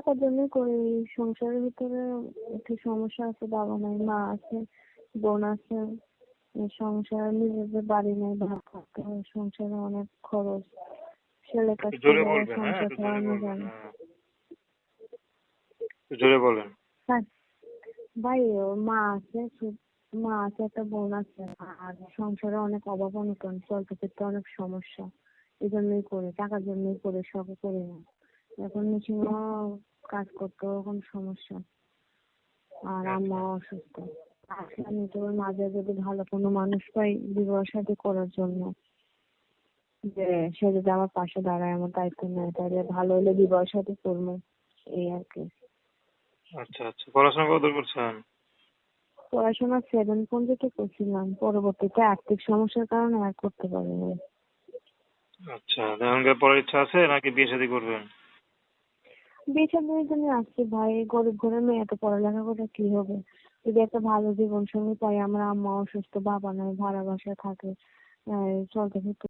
টাকার জন্যই করি। সংসারের ভিতরে একটু সমস্যা আছে, বাবা নাই, মা আছে, বোন আছে। এই সংসার, নিজেদের বাড়ি নেই, ভাড়া থাকতে হয়, সংসারে অনেক খরচ, ছেলে কাজ একটু জোরে করে, বলবেন, হ্যাঁ, সংসার একটু জোরে চালানো বলবেন, যায় না। হ্যাঁ, একটু জোরে বলেন। হ্যাঁ ভাই, ওর মা আছে, মা আছে, একটা বোন আছে, আর সংসারে অনেক অভাব অনটন, চলতে ফিরতে অনেক সমস্যা। এই জন্যই করি, টাকার জন্যই করি, সব করি না। এখন মেশিনও কাজ করতেও এখন সমস্যা, আর আচ্ছা, আম্মা অসুস্থ। আমি তো ওর মাঝে যদি ভালো কোনো মানুষ পাই বিবাহ শাদী করার জন্য, যে সে যদি আমার পাশে দাঁড়ায়, আমার দায়িত্ব নেয়, তাহলে ভালো হলে বিবাহ শাদী করবো, এই আর কি। আচ্ছা, আচ্ছা, পড়াশোনা কতদূর করছেন? পড়াশোনা 7 পর্যন্ত করছিলাম, পরবর্তীতে আর্থিক সমস্যার কারণে আর করতে পারিনি। আচ্ছা, এখন কি পড়ার ইচ্ছা আছে নাকি বিয়ে শাদী করবেন? বিয়ে শাদীর জন্য আসছি ভাই, গরিব ঘরের মেয়ে, এত পড়ালেখা করে কি হবে? যদি একটা ভালো জীবন সঙ্গী পাই, আমরা আম্মা অসুস্থ, বাবা নাই, ভাড়া বাসায় থাকে, চলতে ফিরতে